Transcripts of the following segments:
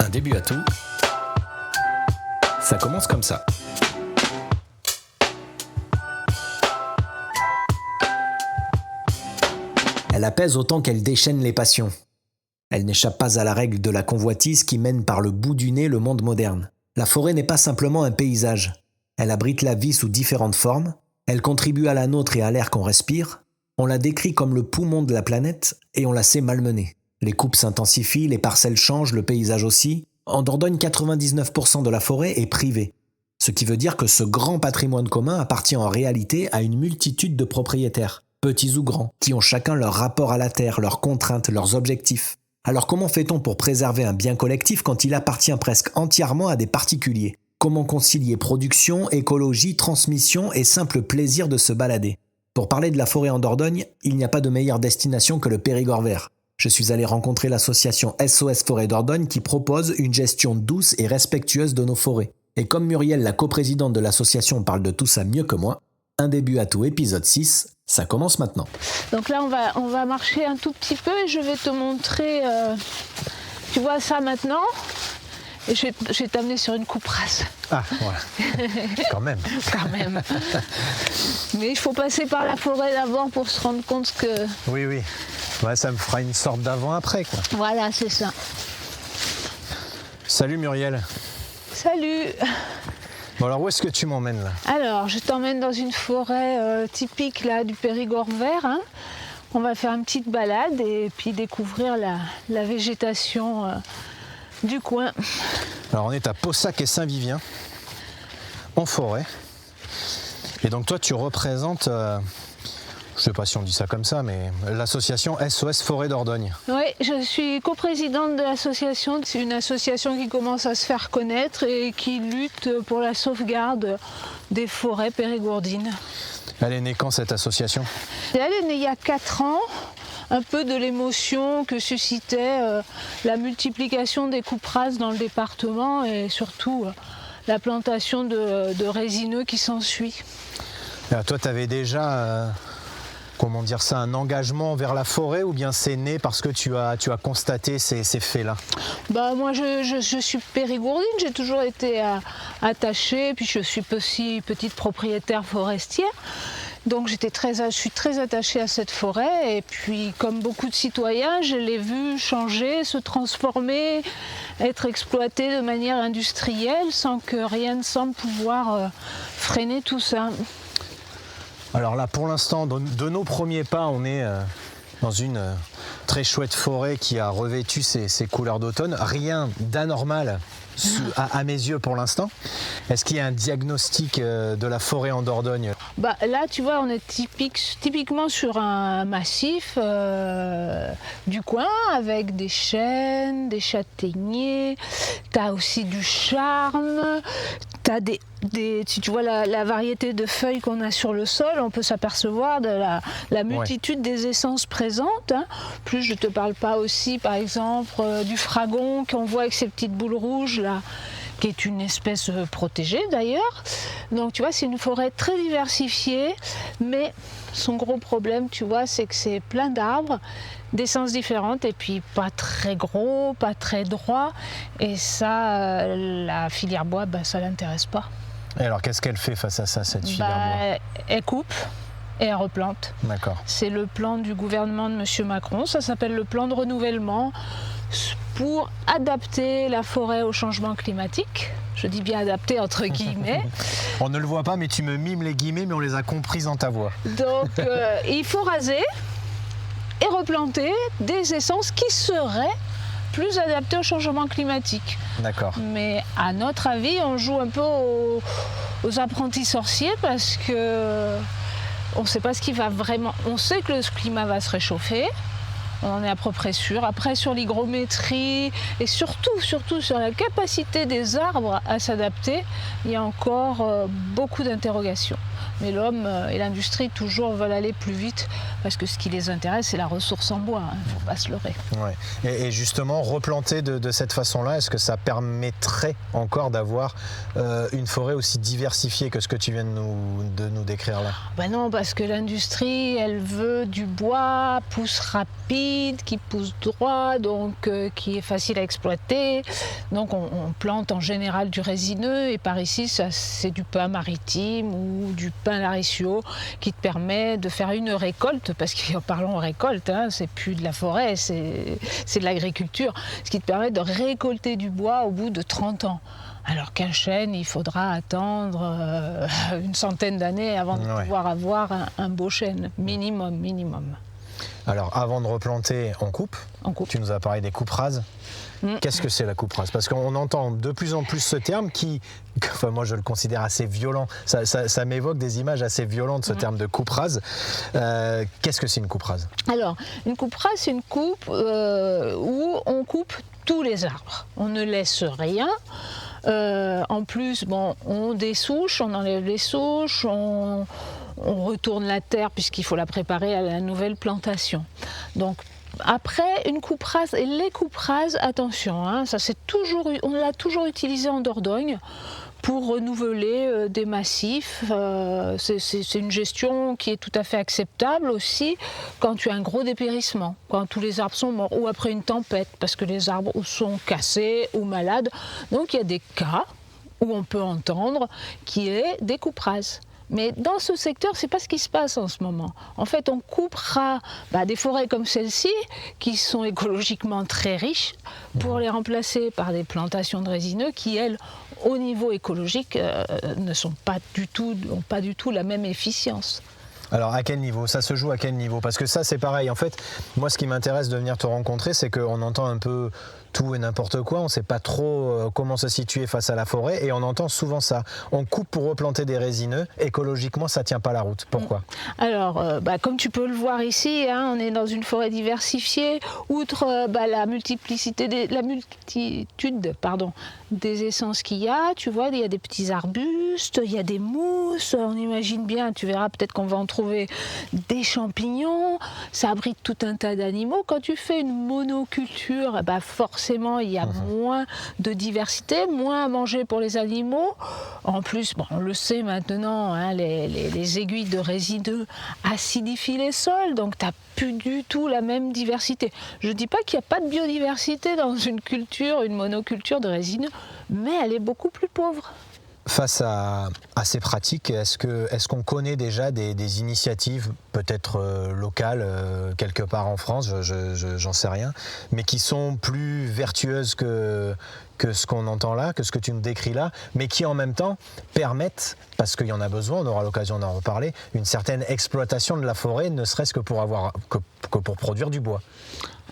Un début à tout, ça commence comme ça. Elle apaise autant qu'elle déchaîne les passions. Elle n'échappe pas à la règle de la convoitise qui mène par le bout du nez le monde moderne. La forêt n'est pas simplement un paysage. Elle abrite la vie sous différentes formes, elle contribue à la nôtre et à l'air qu'on respire, on la décrit comme le poumon de la planète et on la sait malmenée. Les coupes s'intensifient, les parcelles changent, le paysage aussi. En Dordogne, 99% de la forêt est privée. Ce qui veut dire que ce grand patrimoine commun appartient en réalité à une multitude de propriétaires, petits ou grands, qui ont chacun leur rapport à la terre, leurs contraintes, leurs objectifs. Alors comment fait-on pour préserver un bien collectif quand il appartient presque entièrement à des particuliers ? Comment concilier production, écologie, transmission et simple plaisir de se balader ? Pour parler de la forêt en Dordogne, il n'y a pas de meilleure destination que le Périgord vert. Je suis allé rencontrer l'association SOS Forêt Dordogne qui propose une gestion douce et respectueuse de nos forêts. Et comme Muriel, la coprésidente de l'association, parle de tout ça mieux que moi, un début à tout épisode 6, ça commence maintenant. Donc là, on va marcher un tout petit peu et je vais te montrer, tu vois ça maintenant, et je vais t'amener sur une coupe rase. Ah, voilà. Quand même. Quand même. Mais il faut passer par la forêt d'abord pour se rendre compte que... Oui. Ouais, ça me fera une sorte d'avant-après, quoi. Voilà, c'est ça. Salut Muriel. Salut. Bon alors où est-ce que tu m'emmènes là ? Alors, je t'emmène dans une forêt typique là, du Périgord vert. Hein. On va faire une petite balade et puis découvrir la végétation du coin. Alors on est à Paussac et Saint-Vivien, en forêt. Et donc toi tu représentes, je ne sais pas si on dit ça comme ça, mais l'association SOS Forêt Dordogne. Oui, je suis coprésidente de l'association. C'est une association qui commence à se faire connaître et qui lutte pour la sauvegarde des forêts périgourdines. Elle est née quand cette association ? Elle est née il y a 4 ans, un peu de l'émotion que suscitait la multiplication des coupes rases dans le département et surtout la plantation de résineux qui s'ensuit. Alors toi tu avais déjà... comment dire ça, un engagement vers la forêt ou bien c'est né parce que tu as constaté ces faits-là ? Bah moi je suis périgourdine, j'ai toujours été attachée, puis je suis aussi petite propriétaire forestière. Donc je suis très attachée à cette forêt et puis comme beaucoup de citoyens, je l'ai vue changer, se transformer, être exploitée de manière industrielle sans que rien ne semble pouvoir freiner tout ça. Alors là, pour l'instant, de nos premiers pas, on est dans une très chouette forêt qui a revêtu ses couleurs d'automne. Rien d'anormal à mes yeux pour l'instant. Est-ce qu'il y a un diagnostic de la forêt en Dordogne ? Bah, là, tu vois, on est typiquement sur un massif du coin avec des chênes, des châtaigniers. Tu as aussi du charme. Tu as si tu vois la variété de feuilles qu'on a sur le sol, on peut s'apercevoir de la multitude des essences présentes. Hein. Plus je ne te parle pas aussi, par exemple, du fragon qu'on voit avec ses petites boules rouges, là, qui est une espèce protégée d'ailleurs. Donc tu vois, c'est une forêt très diversifiée, mais son gros problème, tu vois, c'est que c'est plein d'arbres, d'essences différentes, et puis pas très gros, pas très droit. Et ça, la filière bois, ça ne l'intéresse pas. Et alors, qu'est-ce qu'elle fait face à ça, cette filière bois ? Elle coupe et elle replante. D'accord. C'est le plan du gouvernement de M. Macron, ça s'appelle le plan de renouvellement pour adapter la forêt au changement climatique. Je dis bien adapter entre guillemets. On ne le voit pas, mais tu me mimes les guillemets, mais on les a comprises dans ta voix. Donc, il faut raser et replanter des essences qui seraient plus adaptées au changement climatique. D'accord. Mais à notre avis, on joue un peu aux apprentis sorciers parce que on ne sait pas ce qui va vraiment... On sait que le climat va se réchauffer, on en est à peu près sûr. Après, sur l'hygrométrie et surtout sur la capacité des arbres à s'adapter, il y a encore beaucoup d'interrogations. Mais l'homme et l'industrie toujours veulent aller plus vite parce que ce qui les intéresse, c'est la ressource en bois, il ne faut pas se leurrer. Ouais. Et justement, replanter de cette façon-là, est-ce que ça permettrait encore d'avoir une forêt aussi diversifiée que ce que tu viens de nous décrire là? Ben non, parce que l'industrie, elle veut du bois, pousse rapide, qui pousse droit, donc qui est facile à exploiter. Donc on plante en général du résineux, et par ici, c'est du pin maritime ou du pin laricio qui te permet de faire une récolte, parce qu'en parlant récolte, hein, c'est plus de la forêt, c'est de l'agriculture, ce qui te permet de récolter du bois au bout de 30 ans. Alors qu'un chêne, il faudra attendre une centaine d'années avant de pouvoir avoir un beau chêne, minimum. Alors avant de replanter, on coupe. Tu nous as parlé des coupes rases. Qu'est-ce que c'est la coupe rase? Parce qu'on entend de plus en plus ce terme qui, enfin moi je le considère assez violent, ça m'évoque des images assez violentes, ce terme de coupe rase. Qu'est-ce que c'est une coupe rase? Alors, une coupe rase, c'est une coupe où on coupe tous les arbres, on ne laisse rien. En plus, bon, on dessouche, on enlève les souches, on retourne la terre puisqu'il faut la préparer à la nouvelle plantation. Donc, après, une coupe rase, et les coupes rases, attention, hein, on l'a toujours utilisé en Dordogne pour renouveler des massifs. C'est une gestion qui est tout à fait acceptable aussi quand tu as un gros dépérissement, quand tous les arbres sont morts, ou après une tempête, parce que les arbres sont cassés ou malades. Donc il y a des cas où on peut entendre qu'il y ait des coupes rases. Mais dans ce secteur, ce n'est pas ce qui se passe en ce moment. En fait, on coupera des forêts comme celle-ci, qui sont écologiquement très riches, pour les remplacer par des plantations de résineux qui, elles, au niveau écologique, n'ont pas du tout la même efficience. Alors à quel niveau? Ça se joue à quel niveau? Parce que ça c'est pareil, en fait, moi ce qui m'intéresse de venir te rencontrer, c'est qu'on entend un peu tout et n'importe quoi, on ne sait pas trop comment se situer face à la forêt, et on entend souvent ça. On coupe pour replanter des résineux, écologiquement ça ne tient pas la route. Pourquoi? Alors, comme tu peux le voir ici, hein, on est dans une forêt diversifiée, outre la multitude des essences qu'il y a, tu vois, il y a des petits arbustes, il y a des mousses, on imagine bien, tu verras peut-être qu'on va en trouver des champignons, ça abrite tout un tas d'animaux. Quand tu fais une monoculture, forcément il y a moins de diversité, moins à manger pour les animaux. En plus, on le sait maintenant, hein, les aiguilles de résineux acidifient les sols, donc tu n'as plus du tout la même diversité. Je ne dis pas qu'il n'y a pas de biodiversité dans une monoculture de résineux, mais elle est beaucoup plus pauvre. Face à ces pratiques, est-ce qu'on connaît déjà des initiatives, peut-être locales, quelque part en France, j'en sais rien, mais qui sont plus vertueuses que ce qu'on entend là, que ce que tu nous décris là, mais qui en même temps permettent, parce qu'il y en a besoin, on aura l'occasion d'en reparler, une certaine exploitation de la forêt, ne serait-ce que pour produire du bois?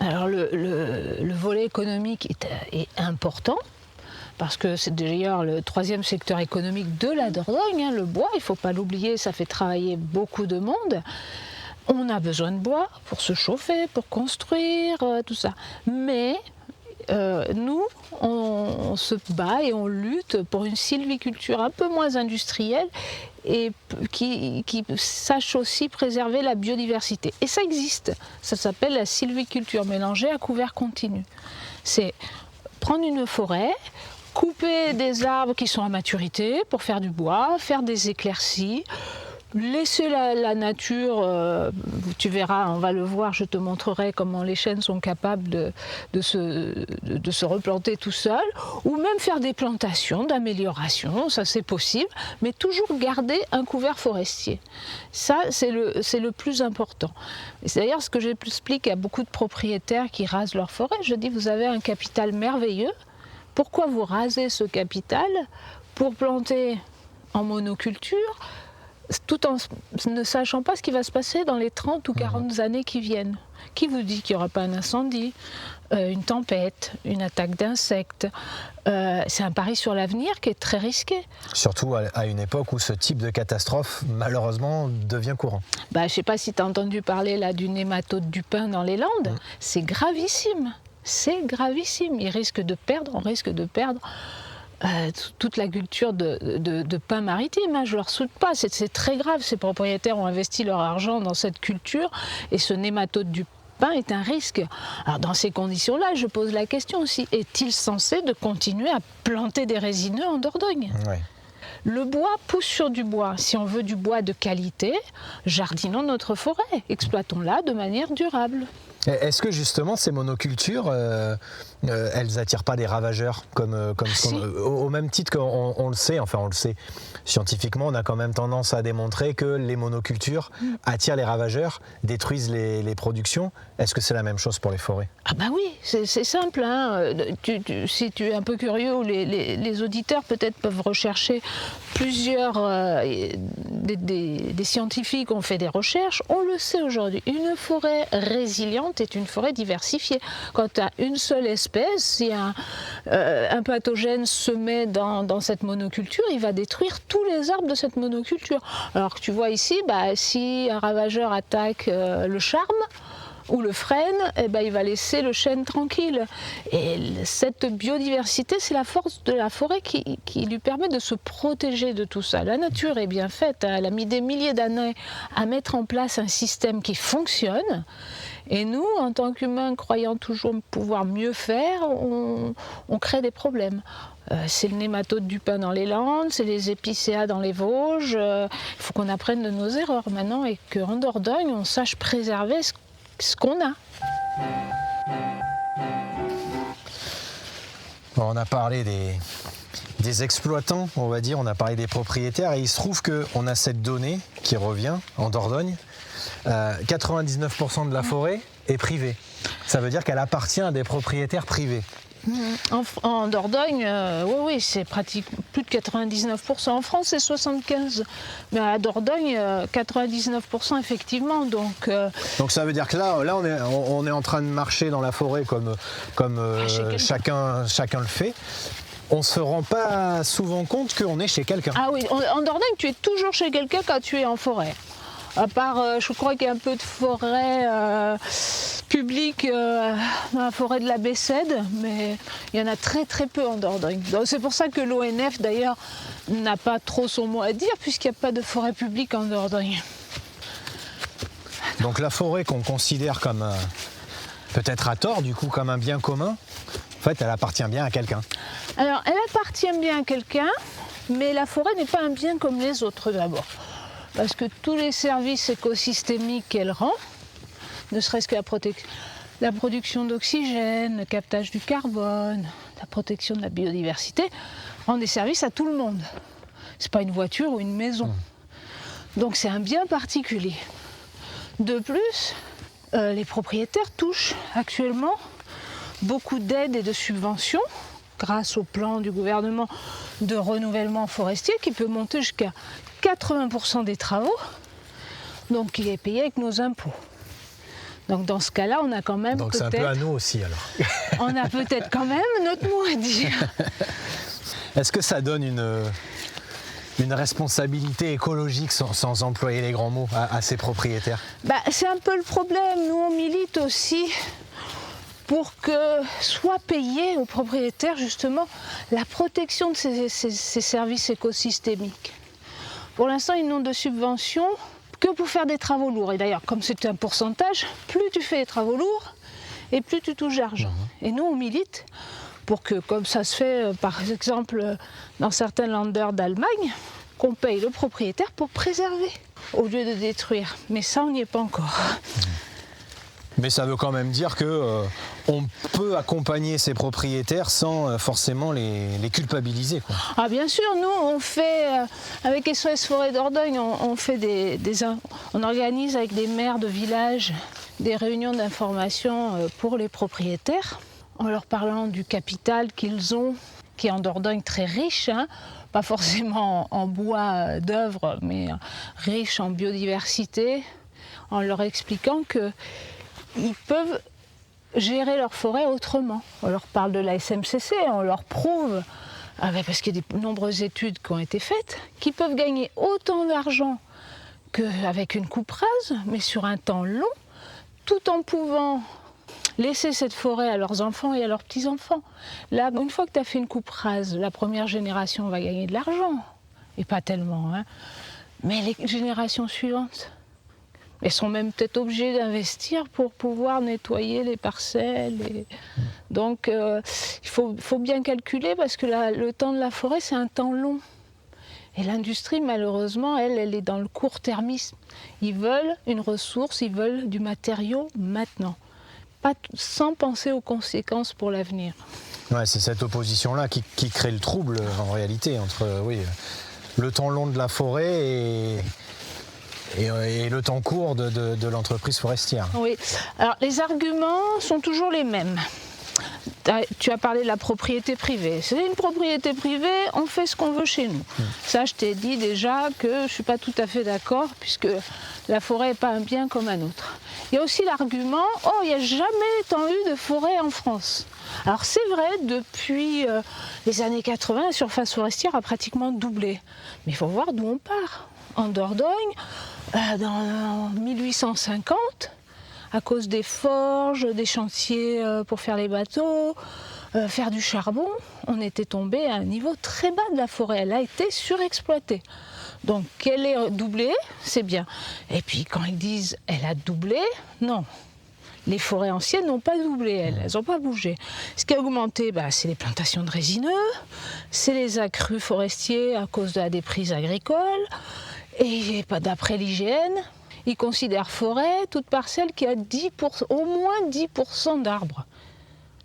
Alors le volet économique est important, parce que c'est d'ailleurs le troisième secteur économique de la Dordogne, hein, le bois, il ne faut pas l'oublier, ça fait travailler beaucoup de monde. On a besoin de bois pour se chauffer, pour construire, tout ça. Mais nous, on se bat et on lutte pour une sylviculture un peu moins industrielle et qui sache aussi préserver la biodiversité. Et ça existe, ça s'appelle la sylviculture mélangée à couvert continu. C'est prendre une forêt, couper des arbres qui sont à maturité pour faire du bois, faire des éclaircies, laisser la nature, tu verras, on va le voir, je te montrerai comment les chênes sont capables de se replanter tout seuls, ou même faire des plantations d'amélioration, ça c'est possible, mais toujours garder un couvert forestier. Ça, c'est le plus important. C'est d'ailleurs ce que j'explique à beaucoup de propriétaires qui rasent leur forêt. Je dis, vous avez un capital merveilleux, pourquoi vous rasez ce capital pour planter en monoculture, tout en ne sachant pas ce qui va se passer dans les 30 ou 40 années qui viennent? Qui vous dit qu'il n'y aura pas un incendie, une tempête, une attaque d'insectes? C'est un pari sur l'avenir qui est très risqué. Surtout à une époque où ce type de catastrophe, malheureusement, devient courant. Je ne sais pas si tu as entendu parler là, du nématode du pin dans les Landes. C'est gravissime. C'est gravissime. On risque de perdre toute la culture de pin maritime, hein, je ne leur souhaite pas, c'est très grave, ces propriétaires ont investi leur argent dans cette culture et ce nématode du pain est un risque. Alors dans ces conditions-là, je pose la question aussi, est-il censé de continuer à planter des résineux en Dordogne ? Ouais. Le bois pousse sur du bois. Si on veut du bois de qualité, jardinons notre forêt, exploitons-la de manière durable. Est-ce que justement ces monocultures, elles attirent pas des ravageurs au même titre qu'on le sait, enfin on le sait, scientifiquement on a quand même tendance à démontrer que les monocultures attirent les ravageurs, détruisent les productions. Est-ce que c'est la même chose pour les forêts ? Ah bah oui, c'est simple. Hein. Si tu es un peu curieux, ou les auditeurs peut-être peuvent rechercher plusieurs des scientifiques ont fait des recherches. On le sait aujourd'hui, une forêt résiliente est une forêt diversifiée. Quand tu as une seule espèce, si un pathogène se met dans cette monoculture, il va détruire tous les arbres de cette monoculture. Alors que tu vois ici, si un ravageur attaque le charme, ou le freine, il va laisser le chêne tranquille. Et cette biodiversité, c'est la force de la forêt qui lui permet de se protéger de tout ça. La nature est bien faite, elle a mis des milliers d'années à mettre en place un système qui fonctionne. Et nous, en tant qu'humains, croyant toujours pouvoir mieux faire, on crée des problèmes. C'est le nématode du pin dans les Landes, c'est les épicéas dans les Vosges. Il faut qu'on apprenne de nos erreurs maintenant et qu'en Dordogne, on sache préserver ce qu'on a. On a parlé des exploitants, on va dire, on a parlé des propriétaires, et il se trouve qu'on a cette donnée qui revient en Dordogne. 99% de la forêt est privée. Ça veut dire qu'elle appartient à des propriétaires privés. En Dordogne, oui, c'est pratiquement plus de 99%. En France, c'est 75%. Mais à Dordogne, 99% effectivement. Donc ça veut dire que là on est en train de marcher dans la forêt comme chacun le fait. On se rend pas souvent compte qu'on est chez quelqu'un. Ah oui, en Dordogne, tu es toujours chez quelqu'un quand tu es en forêt. À part, je crois qu'il y a un peu de forêt publique dans la forêt de la Bessède, mais il y en a très très peu en Dordogne. Donc c'est pour ça que l'ONF d'ailleurs n'a pas trop son mot à dire, puisqu'il n'y a pas de forêt publique en Dordogne. Donc la forêt qu'on considère comme, peut-être à tort du coup, comme un bien commun, en fait elle appartient bien à quelqu'un. Alors elle appartient bien à quelqu'un, mais la forêt n'est pas un bien comme les autres d'abord. Parce que tous les services écosystémiques qu'elle rend, ne serait-ce que la production d'oxygène, le captage du carbone, la protection de la biodiversité, rend des services à tout le monde. C'est pas une voiture ou une maison. Donc c'est un bien particulier. De plus, les propriétaires touchent actuellement beaucoup d'aides et de subventions grâce au plan du gouvernement de renouvellement forestier qui peut monter jusqu'à 80% des travaux, donc il est payé avec nos impôts. Donc dans ce cas-là, on a quand même donc c'est un peu à nous aussi alors. On a peut-être quand même notre mot à dire. Est-ce que ça donne une responsabilité écologique, sans employer les grands mots, à ces propriétaires ? C'est un peu le problème. Nous, on milite aussi pour que soit payé aux propriétaires justement la protection de ces services écosystémiques. Pour l'instant, ils n'ont de subventions que pour faire des travaux lourds. Et d'ailleurs, comme c'est un pourcentage, plus tu fais des travaux lourds et plus tu touches d'argent. Et nous, on milite pour que, comme ça se fait par exemple dans certains länders d'Allemagne, qu'on paye le propriétaire pour préserver au lieu de détruire. Mais ça, on n'y est pas encore. Mais ça veut quand même dire qu'on peut accompagner ces propriétaires sans forcément les culpabiliser, quoi. Ah bien sûr, nous on fait, avec SOS Forêt Dordogne, on organise avec des maires de villages des réunions d'information pour les propriétaires, en leur parlant du capital qu'ils ont, qui est en Dordogne très riche, hein, pas forcément en bois d'œuvre, mais riche en biodiversité, en leur expliquant que ils peuvent gérer leur forêt autrement. On leur parle de la SMCC, on leur prouve, parce qu'il y a de nombreuses études qui ont été faites, qu'ils peuvent gagner autant d'argent qu'avec une coupe rase, mais sur un temps long, tout en pouvant laisser cette forêt à leurs enfants et à leurs petits-enfants. Là, une fois que tu as fait une coupe rase, la première génération va gagner de l'argent, et pas tellement, hein. Mais les générations suivantes, elles sont même peut-être obligées d'investir pour pouvoir nettoyer les parcelles. Donc, il faut bien calculer parce que le temps de la forêt, c'est un temps long. Et l'industrie, malheureusement, elle est dans le court-termisme. Ils veulent une ressource, ils veulent du matériau maintenant, sans penser aux conséquences pour l'avenir. Ouais, c'est cette opposition-là qui crée le trouble en réalité entre le temps long de la forêt et le temps court de l'entreprise forestière. Oui, alors les arguments sont toujours les mêmes. Tu as parlé de la propriété privée. C'est une propriété privée, on fait ce qu'on veut chez nous. Ça, je t'ai dit déjà que je ne suis pas tout à fait d'accord, puisque la forêt n'est pas un bien comme un autre. Il y a aussi l'argument, il n'y a jamais tant eu de forêt en France. Alors c'est vrai, depuis les années 80, la surface forestière a pratiquement doublé. Mais il faut voir d'où on part. En Dordogne, dans 1850, à cause des forges, des chantiers pour faire les bateaux, faire du charbon, on était tombé à un niveau très bas de la forêt. Elle a été surexploitée. Donc qu'elle ait doublé, c'est bien. Et puis quand ils disent « elle a doublé », non. Les forêts anciennes n'ont pas doublé, elles n'ont pas bougé. Ce qui a augmenté, c'est les plantations de résineux, c'est les accrus forestiers à cause de la déprise agricole, et d'après l'IGN, ils considèrent forêt toute parcelle qui a au moins 10% d'arbres.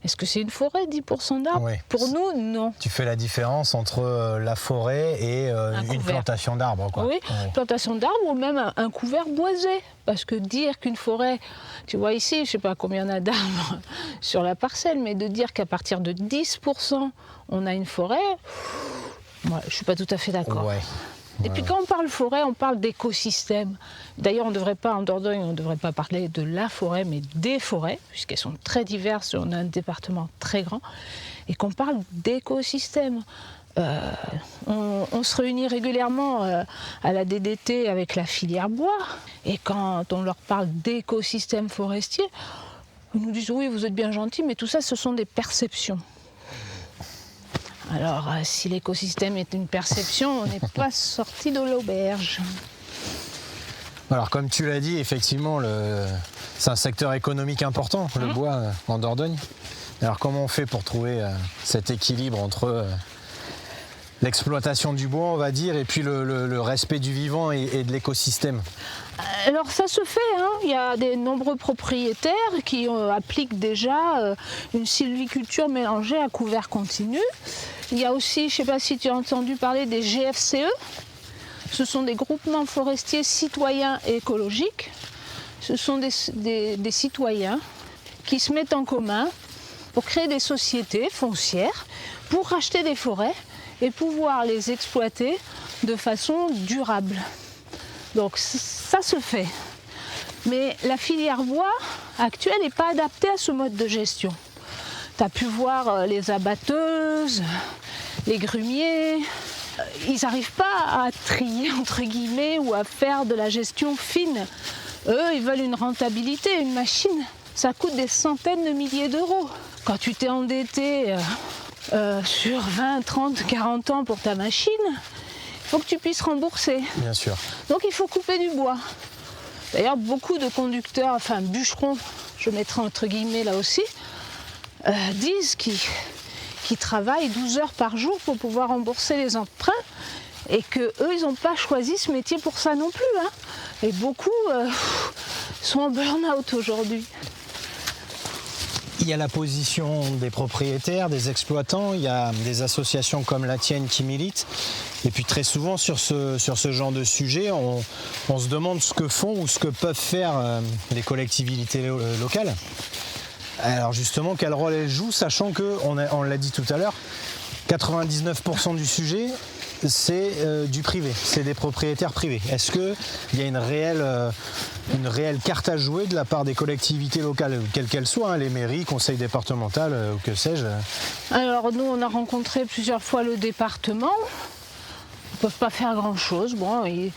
Est-ce que c'est une forêt, 10% d'arbres? Oui. Pour nous, non. Tu fais la différence entre la forêt et une plantation d'arbres, quoi. Oui, plantation d'arbres ou même un couvert boisé. Parce que dire qu'une forêt, tu vois ici, je ne sais pas combien il y en a d'arbres sur la parcelle, mais de dire qu'à partir de 10%, on a une forêt, moi, je ne suis pas tout à fait d'accord. Ouais. Et puis quand on parle forêt, on parle d'écosystème. D'ailleurs, on ne devrait pas, en Dordogne, on ne devrait pas parler de la forêt, mais des forêts, puisqu'elles sont très diverses, on a un département très grand, et qu'on parle d'écosystème. On se réunit régulièrement à la DDT avec la filière bois, et quand on leur parle d'écosystème forestier, ils nous disent « oui, vous êtes bien gentils, mais tout ça, ce sont des perceptions ». Alors, si l'écosystème est une perception, on n'est pas sorti de l'auberge. Alors, comme tu l'as dit, effectivement, c'est un secteur économique important, le bois en Dordogne. Alors, comment on fait pour trouver cet équilibre entre l'exploitation du bois, on va dire, et puis le respect du vivant et de l'écosystème? Alors ça se fait, hein. Il y a de nombreux propriétaires qui appliquent déjà une sylviculture mélangée à couvert continu. Il y a aussi, je ne sais pas si tu as entendu parler des GFCE, ce sont des groupements forestiers citoyens et écologiques. Ce sont des citoyens qui se mettent en commun pour créer des sociétés foncières, pour racheter des forêts et pouvoir les exploiter de façon durable. Donc ça se fait. Mais la filière bois actuelle n'est pas adaptée à ce mode de gestion. Tu as pu voir les abatteuses, les grumiers, ils n'arrivent pas à trier entre guillemets ou à faire de la gestion fine. Eux, ils veulent une rentabilité, une machine. Ça coûte des centaines de milliers d'euros. Quand tu t'es endetté sur 20, 30, 40 ans pour ta machine, il faut que tu puisses rembourser. Bien sûr. Donc il faut couper du bois. D'ailleurs, beaucoup de conducteurs, enfin bûcherons, je mettrai entre guillemets là aussi, disent qu'ils travaillent 12 heures par jour pour pouvoir rembourser les emprunts et qu'eux, ils n'ont pas choisi ce métier pour ça non plus. Hein. Et beaucoup sont en burn-out aujourd'hui. Il y a la position des propriétaires, des exploitants, il y a des associations comme la tienne qui militent. Et puis très souvent sur ce genre de sujet, on se demande ce que font ou ce que peuvent faire les collectivités locales. Alors justement, quel rôle elles jouent, sachant que, on l'a dit tout à l'heure, 99% du sujet, c'est du privé, c'est des propriétaires privés. Est-ce qu'il y a une réelle carte à jouer de la part des collectivités locales, quelles qu'elles soient, hein, les mairies, conseils départementaux, ou que sais-je? Alors nous, on a rencontré plusieurs fois le département. ne peuvent pas faire grand-chose. Bon, ils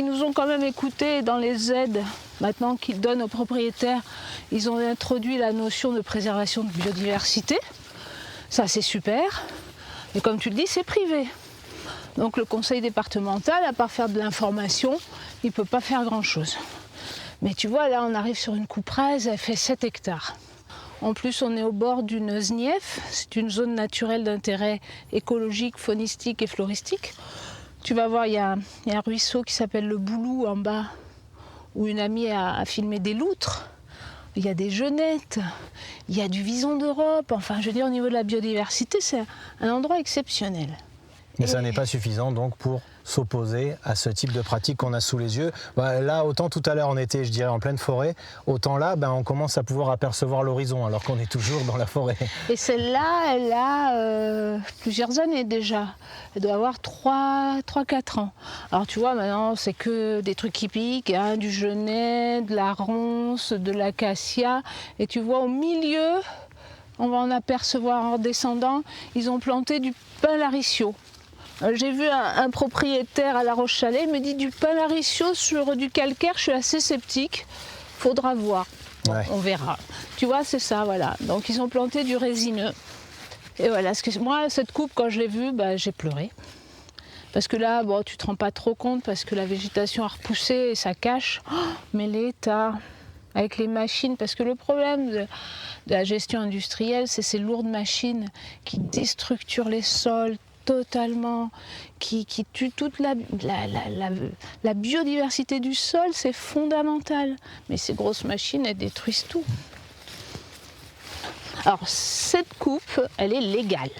nous ont quand même écoutés dans les aides, maintenant qu'ils donnent aux propriétaires. Ils ont introduit la notion de préservation de biodiversité. Ça, c'est super. Mais comme tu le dis, c'est privé. Donc le conseil départemental, à part faire de l'information, il ne peut pas faire grand-chose. Mais tu vois, là, on arrive sur une coupe rase, elle fait 7 hectares. En plus, on est au bord d'une ZNIEF, c'est une zone naturelle d'intérêt écologique, faunistique et floristique. Tu vas voir, il y a un ruisseau qui s'appelle le Boulou en bas, où une amie a filmé des loutres. Il y a des genettes, il y a du vison d'Europe. Enfin, je veux dire, au niveau de la biodiversité, c'est un endroit exceptionnel. Mais ça n'est pas suffisant donc pour s'opposer à ce type de pratique qu'on a sous les yeux. Là, autant tout à l'heure on était, je dirais, en pleine forêt, autant là, on commence à pouvoir apercevoir l'horizon alors qu'on est toujours dans la forêt. Et celle-là, elle a plusieurs années déjà. Elle doit avoir 3-4 ans. Alors tu vois, maintenant, c'est que des trucs hippiques, hein, du genêt, de la ronce, de l'acacia. Et tu vois, au milieu, on va en apercevoir en descendant, ils ont planté du pin laricio. J'ai vu un propriétaire à La Roche-Chalais, il me dit du pin laricio sur du calcaire, je suis assez sceptique, faudra voir, Ouais. on verra. Tu vois, c'est ça, voilà. Donc ils ont planté du résineux. Et voilà, moi, cette coupe, quand je l'ai vue, j'ai pleuré. Parce que là, bon, tu te rends pas trop compte, parce que la végétation a repoussé et ça cache. Oh, mais l'état, avec les machines, parce que le problème de la gestion industrielle, c'est ces lourdes machines qui déstructurent les sols totalement, qui tuent toute la biodiversité du sol, c'est fondamental. Mais ces grosses machines, elles détruisent tout. Alors, cette coupe, elle est légale.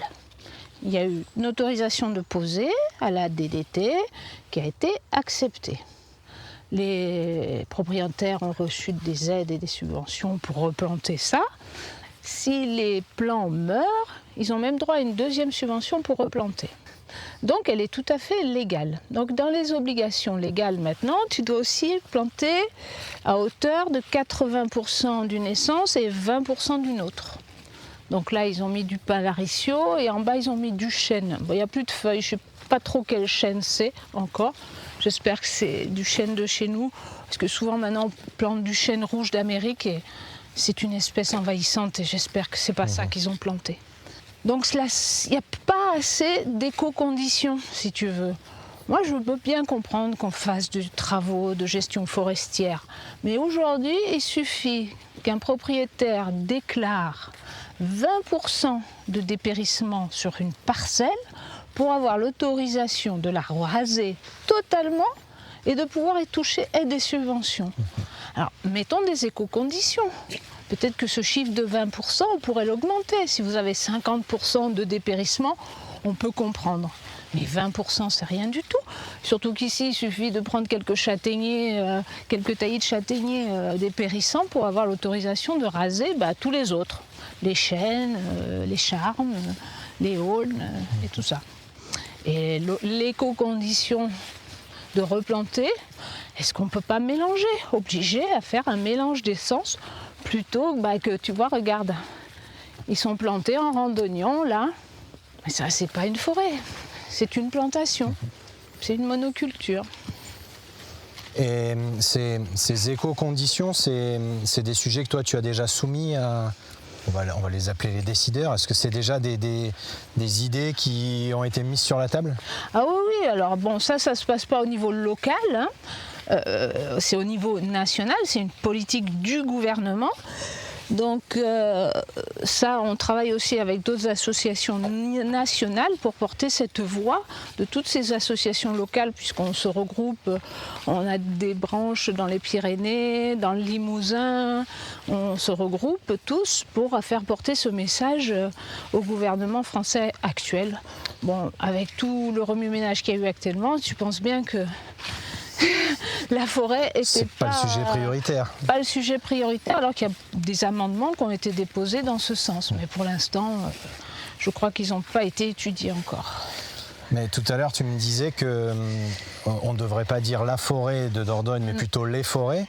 Il y a eu une autorisation de poser à la DDT qui a été acceptée. Les propriétaires ont reçu des aides et des subventions pour replanter ça. Si les plants meurent, ils ont même droit à une deuxième subvention pour replanter. Donc elle est tout à fait légale. Donc dans les obligations légales maintenant, tu dois aussi planter à hauteur de 80% d'une essence et 20% d'une autre. Donc là, ils ont mis du pin laricio et en bas, ils ont mis du chêne. Bon, il n'y a plus de feuilles, je ne sais pas trop quel chêne c'est encore. J'espère que c'est du chêne de chez nous, parce que souvent maintenant, on plante du chêne rouge d'Amérique et c'est une espèce envahissante et j'espère que ce n'est pas ça qu'ils ont planté. Donc il n'y a pas assez d'éco-conditions, si tu veux. Moi, je veux bien comprendre qu'on fasse des travaux de gestion forestière. Mais aujourd'hui, il suffit qu'un propriétaire déclare 20% de dépérissement sur une parcelle pour avoir l'autorisation de la raser totalement et de pouvoir y toucher des subventions. Alors, mettons des éco-conditions. Peut-être que ce chiffre de 20%, on pourrait l'augmenter. Si vous avez 50% de dépérissement, on peut comprendre. Mais 20%, c'est rien du tout. Surtout qu'ici, il suffit de prendre quelques châtaigniers, quelques taillis de châtaigniers dépérissants pour avoir l'autorisation de raser tous les autres. Les chênes, les charmes, les aulnes et tout ça. Et l'éco-condition de replanter, est-ce qu'on ne peut pas mélanger? Obligé à faire un mélange d'essence plutôt que, tu vois, regarde, ils sont plantés en randonnion là. Mais ça, c'est pas une forêt, c'est une plantation, c'est une monoculture. Et ces éco-conditions, c'est des sujets que toi tu as déjà soumis à... On va les appeler les décideurs. Est-ce que c'est déjà des idées qui ont été mises sur la table? Ah oui, alors bon, ça se passe pas au niveau local, hein. C'est au niveau national, c'est une politique du gouvernement. Donc ça, on travaille aussi avec d'autres associations nationales pour porter cette voix de toutes ces associations locales, puisqu'on se regroupe, on a des branches dans les Pyrénées, dans le Limousin, on se regroupe tous pour faire porter ce message au gouvernement français actuel. Bon, avec tout le remue-ménage qu'il y a eu actuellement, tu penses bien que la forêt était pas le sujet prioritaire. Pas le sujet prioritaire, alors qu'il y a des amendements qui ont été déposés dans ce sens. Mais pour l'instant, je crois qu'ils n'ont pas été étudiés encore. Mais tout à l'heure, tu me disais qu'on ne devrait pas dire la forêt de Dordogne, mais plutôt les forêts.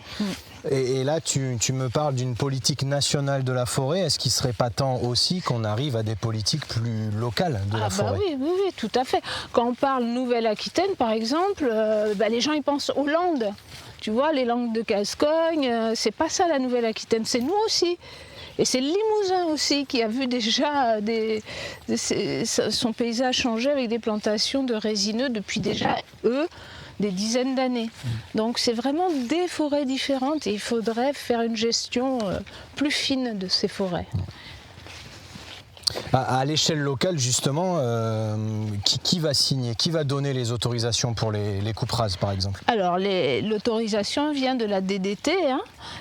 Et là, tu me parles d'une politique nationale de la forêt. Est-ce qu'il ne serait pas temps aussi qu'on arrive à des politiques plus locales de la forêt? Oui, tout à fait. Quand on parle Nouvelle-Aquitaine, par exemple, les gens ils pensent aux Landes. Tu vois, les Landes de Gascogne, c'est pas ça la Nouvelle-Aquitaine, c'est nous aussi. Et c'est le Limousin aussi qui a vu déjà son paysage changer avec des plantations de résineux depuis déjà, des dizaines d'années. Donc c'est vraiment des forêts différentes et il faudrait faire une gestion plus fine de ces forêts. À l'échelle locale, justement, qui va signer? Qui va donner les autorisations pour les coupes rases, par exemple? Alors, l'autorisation vient de la DDT.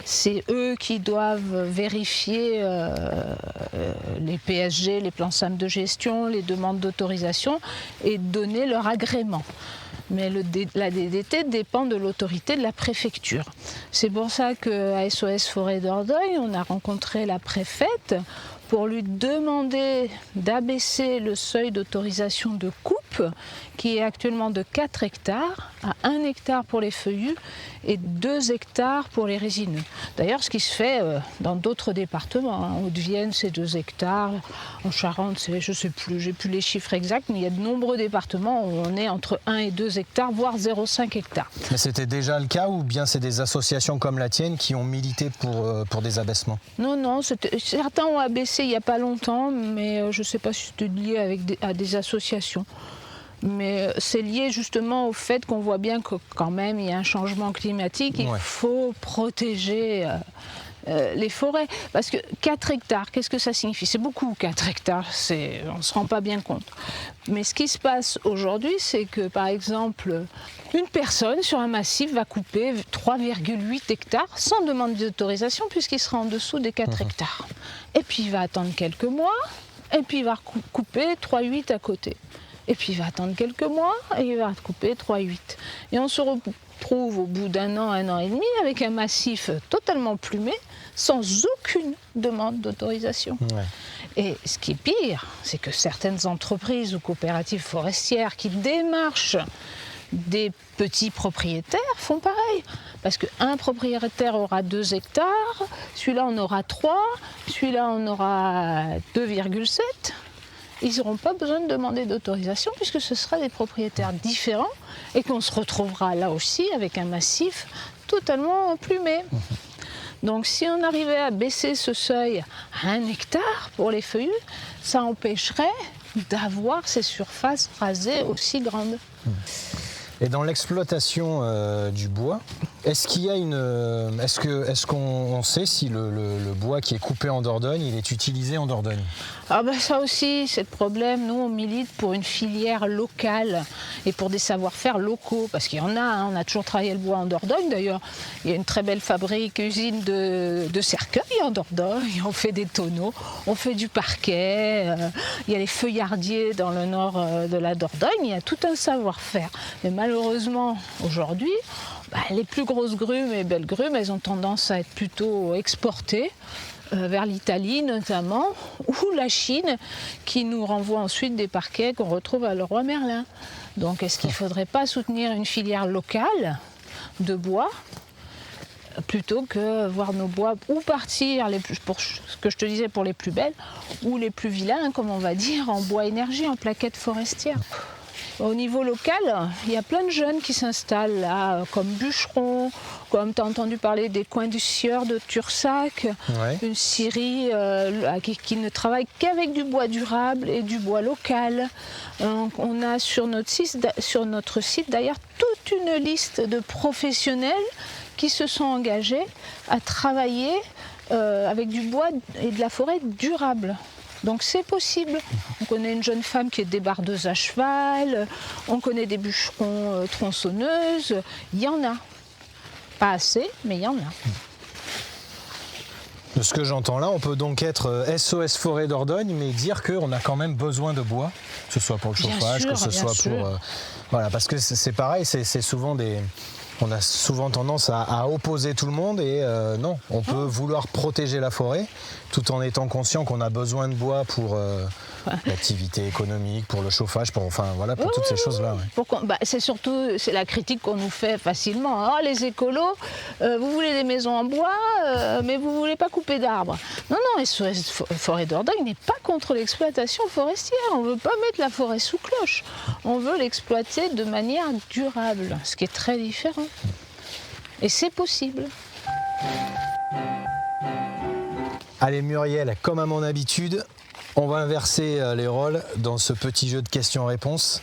C'est eux qui doivent vérifier les PSG, les plans simples de gestion, les demandes d'autorisation et donner leur agrément. Mais la DDT dépend de l'autorité de la préfecture. C'est pour ça qu'à SOS Forêt Dordogne, on a rencontré la préfète pour lui demander d'abaisser le seuil d'autorisation de coupe, qui est actuellement de 4 hectares, à 1 hectare pour les feuillus et 2 hectares pour les résineux. D'ailleurs, ce qui se fait dans d'autres départements. En Haute-Vienne, c'est 2 hectares. En Charente, je ne sais plus, j'ai plus les chiffres exacts, mais il y a de nombreux départements où on est entre 1 et 2 hectares, voire 0,5 hectares. Mais c'était déjà le cas ou bien c'est des associations comme la tienne qui ont milité pour des abaissements? Non, certains ont abaissé il n'y a pas longtemps, mais je ne sais pas si c'était lié à des associations. Mais c'est lié justement au fait qu'on voit bien que quand même il y a un changement climatique, il faut protéger les forêts. Parce que 4 hectares, qu'est-ce que ça signifie? C'est beaucoup 4 hectares, on ne se rend pas bien compte. Mais ce qui se passe aujourd'hui, c'est que par exemple, une personne sur un massif va couper 3,8 hectares sans demande d'autorisation puisqu'il sera en dessous des 4 hectares. Et puis il va attendre quelques mois, et puis il va couper 3,8 à côté. Et puis il va attendre quelques mois et il va couper 3,8. Et on se retrouve au bout d'un an et demi avec un massif totalement plumé, sans aucune demande d'autorisation. Et ce qui est pire, c'est que certaines entreprises ou coopératives forestières qui démarchent des petits propriétaires font pareil. Parce qu'un propriétaire aura 2 hectares, celui-là en aura 3, celui-là en aura 2,7. Ils n'auront pas besoin de demander d'autorisation puisque ce sera des propriétaires différents et qu'on se retrouvera là aussi avec un massif totalement plumé. Donc si on arrivait à baisser ce seuil à 1 hectare pour les feuillus, ça empêcherait d'avoir ces surfaces rasées aussi grandes. Et dans l'exploitation du bois, est-ce qu'il y a est-ce qu'on sait si le bois qui est coupé en Dordogne, il est utilisé en Dordogne? Ça aussi, c'est le problème. Nous, on milite pour une filière locale et pour des savoir-faire locaux. Parce qu'il y en a, on a toujours travaillé le bois en Dordogne. D'ailleurs, il y a une très belle usine de cercueils en Dordogne. On fait des tonneaux, on fait du parquet. Il y a les feuillardiers dans le nord de la Dordogne. Il y a tout un savoir-faire. Mais malheureusement, aujourd'hui, les plus grosses grumes et belles grumes, elles ont tendance à être plutôt exportées vers l'Italie notamment, ou la Chine, qui nous renvoie ensuite des parquets qu'on retrouve à Leroy Merlin. Donc est-ce qu'il ne faudrait pas soutenir une filière locale de bois plutôt que voir nos bois ou partir, pour ce que je te disais pour les plus belles, ou les plus vilains, comme on va dire, en bois énergie, en plaquettes forestières. Au niveau local, il y a plein de jeunes qui s'installent là, comme bûcherons, comme tu as entendu parler des coins du Sieur de Tursac, une scierie qui ne travaille qu'avec du bois durable et du bois local. Donc, on a sur notre site d'ailleurs toute une liste de professionnels qui se sont engagés à travailler avec du bois et de la forêt durable. Donc c'est possible. On connaît une jeune femme qui est débardeuse à cheval, on connaît des bûcherons tronçonneuses, il y en a. Pas assez, mais il y en a. De ce que j'entends là, on peut donc être SOS Forêt Dordogne, mais dire qu'on a quand même besoin de bois, que ce soit pour le chauffage, que ce soit pour... voilà, parce que c'est pareil, c'est souvent des... On a souvent tendance à opposer tout le monde et non, on peut vouloir protéger la forêt tout en étant conscient qu'on a besoin de bois L'activité économique, pour le chauffage, pour toutes ces choses-là. Ouais. C'est la critique qu'on nous fait facilement. Oh, les écolos, vous voulez des maisons en bois, mais vous ne voulez pas couper d'arbres. Non, la forêt d'Ordogne n'est pas contre l'exploitation forestière. On ne veut pas mettre la forêt sous cloche. On veut l'exploiter de manière durable, ce qui est très différent. Et c'est possible. Allez Muriel, comme à mon habitude, on va inverser les rôles dans ce petit jeu de questions-réponses.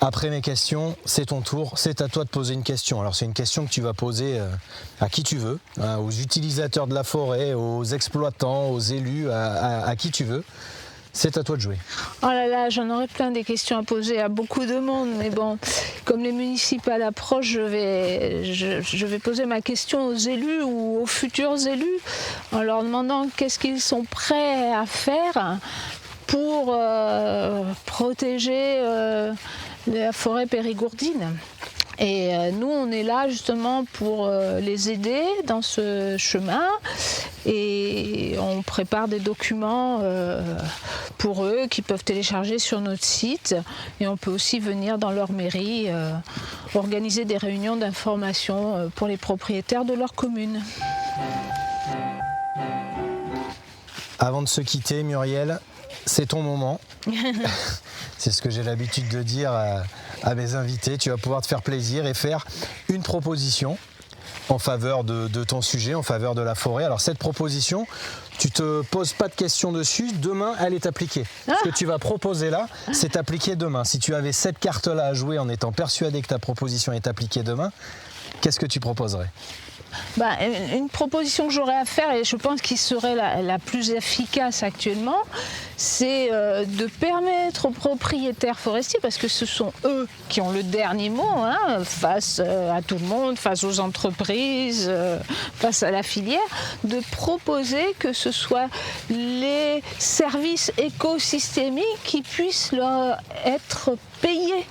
Après mes questions, c'est ton tour, c'est à toi de poser une question. Alors c'est une question que tu vas poser à qui tu veux, aux utilisateurs de la forêt, aux exploitants, aux élus, à qui tu veux. C'est à toi de jouer. Oh là là, j'en aurais plein des questions à poser à beaucoup de monde, mais bon, comme les municipales approchent, je vais poser ma question aux élus ou aux futurs élus en leur demandant qu'est-ce qu'ils sont prêts à faire pour protéger la forêt périgourdine. Et nous, on est là justement pour les aider dans ce chemin et on prépare des documents pour eux qui peuvent télécharger sur notre site et on peut aussi venir dans leur mairie organiser des réunions d'information pour les propriétaires de leur commune. Avant de se quitter, Muriel, c'est ton moment. C'est ce que j'ai l'habitude de dire à mes invités. Tu vas pouvoir te faire plaisir et faire une proposition en faveur de ton sujet, en faveur de la forêt. Alors cette proposition, tu te poses pas de questions dessus. Demain, elle est appliquée. Ce que tu vas proposer là, c'est appliqué demain. Si tu avais cette carte-là à jouer en étant persuadé que ta proposition est appliquée demain, qu'est-ce que tu proposerais ? Une proposition que j'aurais à faire, et je pense qu'il serait la plus efficace actuellement, c'est de permettre aux propriétaires forestiers, parce que ce sont eux qui ont le dernier mot face à tout le monde, face aux entreprises, face à la filière, de proposer que ce soit les services écosystémiques qui puissent leur être payés.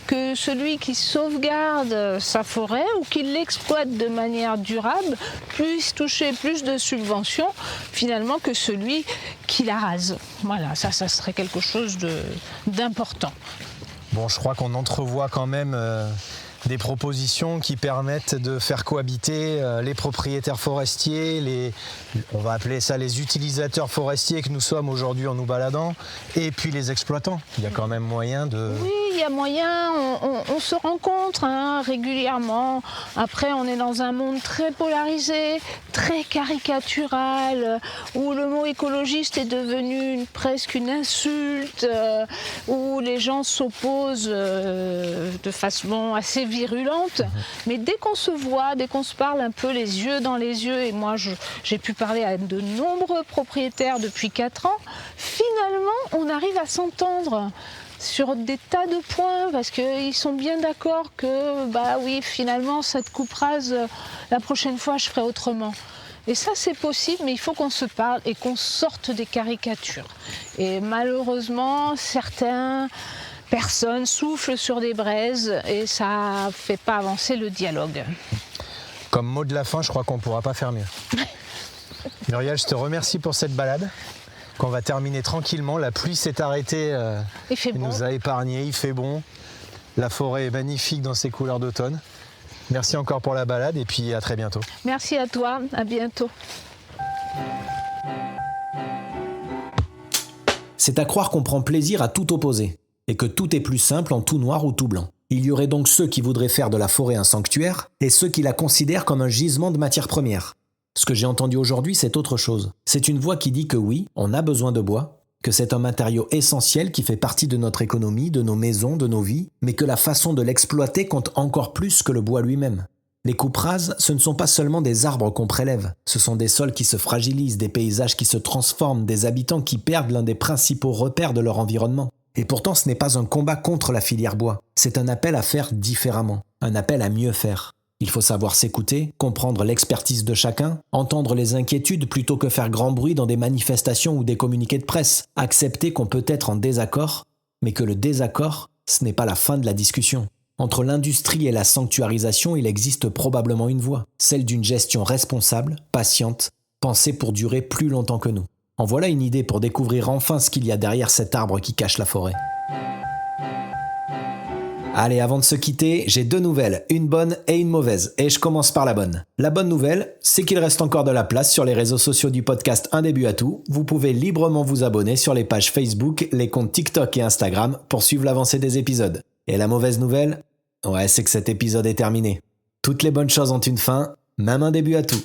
Que celui qui sauvegarde sa forêt ou qui l'exploite de manière durable puisse toucher plus de subventions finalement que celui qui la rase. Voilà, ça serait quelque chose d'important. Bon, je crois qu'on entrevoit quand même des propositions qui permettent de faire cohabiter les propriétaires forestiers, on va appeler ça les utilisateurs forestiers que nous sommes aujourd'hui en nous baladant, et puis les exploitants. Il y a quand même moyen de... Oui, il y a moyen, on se rencontre régulièrement. Après, on est dans un monde très polarisé, très caricatural, où le mot écologiste est devenu presque une insulte, où les gens s'opposent de façon assez virulente. Mais dès qu'on se voit, dès qu'on se parle un peu les yeux dans les yeux, et moi j'ai pu parler à de nombreux propriétaires depuis 4 ans, finalement on arrive à s'entendre sur des tas de points parce qu'ils sont bien d'accord que oui, finalement cette coupe rase, la prochaine fois je ferai autrement. Et ça c'est possible, mais il faut qu'on se parle et qu'on sorte des caricatures. Et malheureusement, certaines personnes soufflent sur des braises et ça ne fait pas avancer le dialogue. Comme mot de la fin, je crois qu'on ne pourra pas faire mieux. Muriel, je te remercie pour cette balade. Qu'on va terminer tranquillement. La pluie s'est arrêtée, il nous a épargnés, il fait bon. La forêt est magnifique dans ses couleurs d'automne. Merci encore pour la balade et puis à très bientôt. Merci à toi, à bientôt. C'est à croire qu'on prend plaisir à tout opposer et que tout est plus simple en tout noir ou tout blanc. Il y aurait donc ceux qui voudraient faire de la forêt un sanctuaire et ceux qui la considèrent comme un gisement de matières premières. Ce que j'ai entendu aujourd'hui, c'est autre chose. C'est une voix qui dit que oui, on a besoin de bois, que c'est un matériau essentiel qui fait partie de notre économie, de nos maisons, de nos vies, mais que la façon de l'exploiter compte encore plus que le bois lui-même. Les coupes rases, ce ne sont pas seulement des arbres qu'on prélève, ce sont des sols qui se fragilisent, des paysages qui se transforment, des habitants qui perdent l'un des principaux repères de leur environnement. Et pourtant, ce n'est pas un combat contre la filière bois, c'est un appel à faire différemment, un appel à mieux faire. Il faut savoir s'écouter, comprendre l'expertise de chacun, entendre les inquiétudes plutôt que faire grand bruit dans des manifestations ou des communiqués de presse, accepter qu'on peut être en désaccord, mais que le désaccord, ce n'est pas la fin de la discussion. Entre l'industrie et la sanctuarisation, il existe probablement une voie, celle d'une gestion responsable, patiente, pensée pour durer plus longtemps que nous. En voilà une idée pour découvrir enfin ce qu'il y a derrière cet arbre qui cache la forêt. Allez, avant de se quitter, j'ai 2 nouvelles, une bonne et une mauvaise, et je commence par la bonne. La bonne nouvelle, c'est qu'il reste encore de la place sur les réseaux sociaux du podcast Un début à tout. Vous pouvez librement vous abonner sur les pages Facebook, les comptes TikTok et Instagram pour suivre l'avancée des épisodes. Et la mauvaise nouvelle, c'est que cet épisode est terminé. Toutes les bonnes choses ont une fin, même un début à tout.